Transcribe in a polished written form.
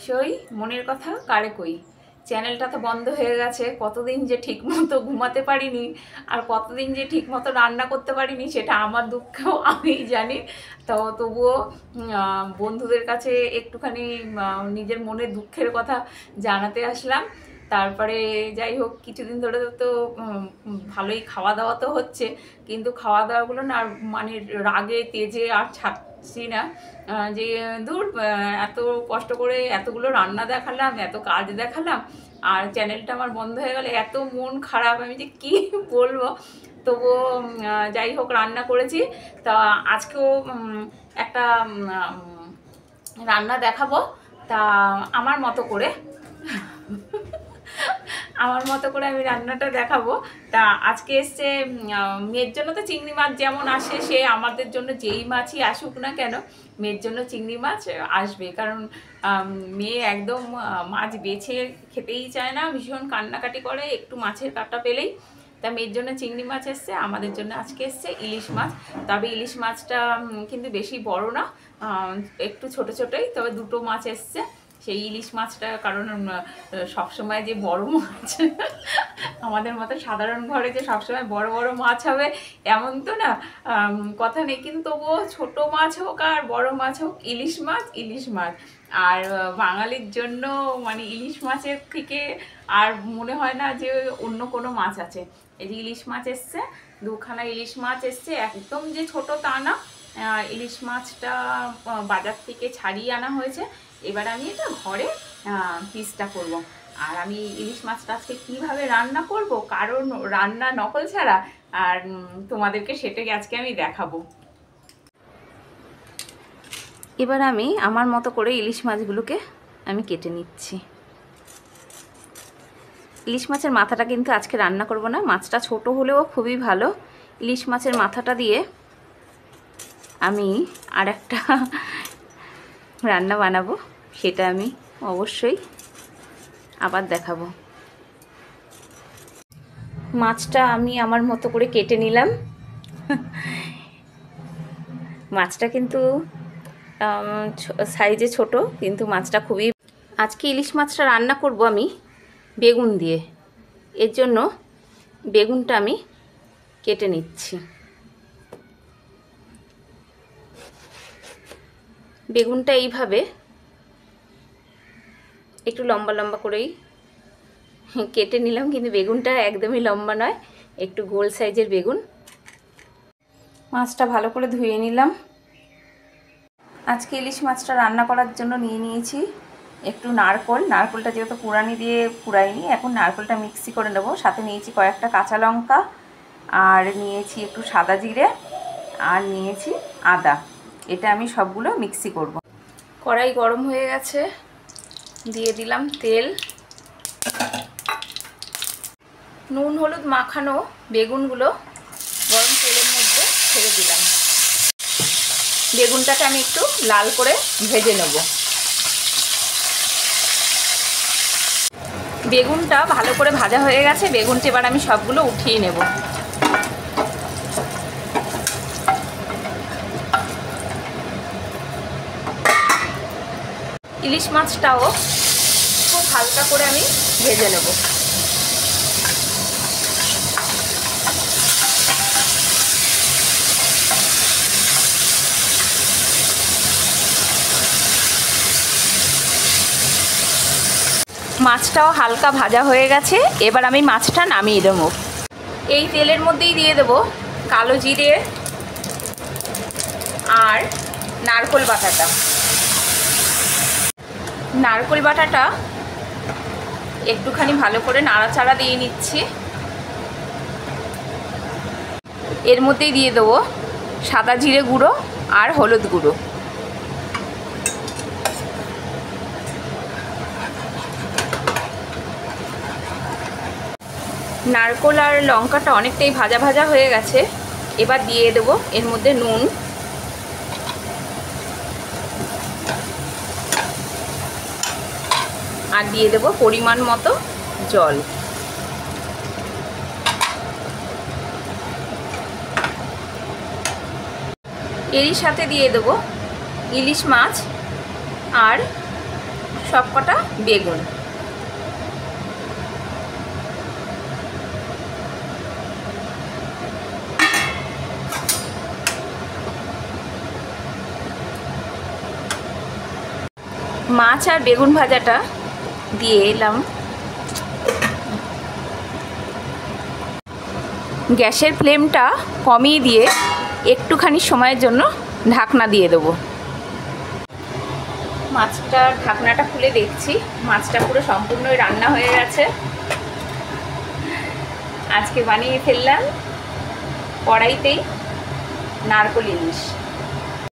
সই মনের কথা কারে কই। চ্যানেলটা তো বন্ধ হয়ে গেছে, কতদিন যে ঠিক মতো ঘুমাতে পারিনি আর কতদিন যে ঠিক মতো রান্না করতে পারিনি সেটা আমার দুঃখেও আমিই জানি। তো তবুও বন্ধুদের কাছে একটুখানি নিজের মনের দুঃখের কথা জানাতে আসলাম। তারপরে যাই হোক, কিছুদিন ধরে তো ভালোই খাওয়া দাওয়া তো হচ্ছে, কিন্তু খাওয়া দাওয়াগুলো না মানে রাগে তেজে আর ছাড়ছি না। যে দূর, এত কষ্ট করে এতগুলো রান্না দেখালাম, এত কাজ দেখালাম, আর চ্যানেলটা আমার বন্ধ হয়ে গেলে এত মন খারাপ, আমি যে কি বলবো। তবুও যাই হোক, রান্না করেছি। তা আজকেও একটা রান্না দেখাবো, তা আমার মতো করে আমার মতো করে আমি রান্নাটা দেখাবো। তা আজকে এসছে মেয়ের জন্য তো চিংড়ি মাছ যেমন আসে, সে আমাদের জন্য যেই মাছই আসুক না কেন, মেয়ের জন্য চিংড়ি মাছ আসবে। কারণ মেয়ে একদম মাছ বেছে খেতেই চায় না, ভীষণ কান্নাকাটি করে একটু মাছের কাঁটা পেলেই। তা মেয়ের জন্য চিংড়ি মাছ এসছে, আমাদের জন্য আজকে এসছে ইলিশ মাছ। তবে ইলিশ মাছটা কিন্তু বেশি বড় না, একটু ছোট ছোটই, তবে দুটো মাছ এসছে। সেই ইলিশ মাছটা, কারণ সবসময় যে বড় মাছ আমাদের মতো সাধারণ ঘরে যে সবসময় বড় বড় মাছ হবে এমন তো না, কথা নেই। কিন্তু তবুও ছোটো মাছ হোক আর বড় মাছ হোক, ইলিশ মাছ ইলিশ মাছ। আর বাঙালির জন্য মানে ইলিশ মাছের থেকে আর মনে হয় না যে অন্য কোনো মাছ আছে। এই যে ইলিশ মাছ এসছে, দুখানা ইলিশ মাছ এসছে, একদম যে ছোট তা না। ইলিশ মাছটা বাজার থেকে ছাড়িয়ে আনা হয়েছে। এবার আমি এটা ঘরে পিসটা করব। আর আমি ইলিশ মাছটা আজকে কীভাবে রান্না করব, কারণ রান্না নকল ছাড়া, আর তোমাদেরকে সেটাই আজকে আমি দেখাবো। এবার আমি আমার মতো করে ইলিশ মাছগুলোকে আমি কেটে নিচ্ছি। ইলিশ মাছের মাথাটা কিন্তু আজকে রান্না করব না, মাছটা ছোট হলেও খুবই ভালো। ইলিশ মাছের মাথাটা দিয়ে আমি আর একটা রান্না বানাবো, সেটা আমি অবশ্যই আবার দেখাবো। মাছটা আমি আমার মতো করে কেটে নিলাম। মাছটা কিন্তু সাইজে ছোট, কিন্তু মাছটা খুবই। আজকে ইলিশ মাছটা রান্না করব আমি বেগুন দিয়ে, এর জন্য বেগুনটা আমি কেটে নিচ্ছি। বেগুনটা এইভাবে একটু লম্বা লম্বা করেই কেটে নিলাম, কিন্তু বেগুনটা একদমই লম্বা নয়, একটু গোল সাইজের বেগুন। মাছটা ভালো করে ধুয়ে নিলাম। আজকে ইলিশ মাছটা রান্না করার জন্য নিয়ে নিয়েছি একটু নারকোল। নারকোলটা যেহেতু কুড়ানি দিয়ে কুড়াইনি, এখন নারকোলটা মিক্সি করে নেব। সাথে নিয়েছি কয়েকটা কাঁচা লঙ্কা, আর নিয়েছি একটু সাদা জিরে, আর নিয়েছি আদা। এটা আমি সবগুলো মিক্সি করব। কড়াই গরম হয়ে গেছে, দিয়ে দিলাম তেল। নুন হলুদ মাখানো বেগুনগুলো গরম তেলের মধ্যে ছেড়ে দিলাম। বেগুনটাকে আমি একটু লাল করে ভেজে নেব। বেগুনটা ভালো করে ভাজা হয়ে গেছে, বেগুনটা এবার আমি সবগুলো উঠিয়ে নেব। ইলিশ মাছটাও খুব হালকা করে আমি ভেজে নেব। মাছটাও হালকা ভাজা হয়ে গেছে, এবার আমি মাছটা নামিয়ে দেবো। এই তেলের মধ্যেই দিয়ে দেবো কালো জিরে আর নারকোল বাটাটা। নারকোল বাটাটা একটুখানি ভালো করে নাড়াচাড়া দিয়ে নিচ্ছি। এর মধ্যেই দিয়ে দেবো সাদা জিরে গুঁড়ো আর হলুদ গুঁড়ো। নারকোল আর লঙ্কাটা অনেকটাই ভাজা ভাজা হয়ে গেছে, এবার দিয়ে দেবো এর মধ্যে নুন, আর দিয়ে দেবো পরিমাণ মতো জল। এরই সাথে দিয়ে দেবো ইলিশ মাছ আর সব কটা বেগুন। মাছ আর বেগুন ভাজাটা দিয়ে এলাম। গ্যাসের ফ্লেমটা কমিয়ে দিয়ে একটুখানি সময়ের জন্য ঢাকনা দিয়ে দেবো। মাছটার ঢাকনাটা খুলে দেখছি, মাছটা পুরো সম্পূর্ণই রান্না হয়ে গেছে। আজকে বানিয়ে ফেললাম কড়াইতেই নারকোল ইলিশ।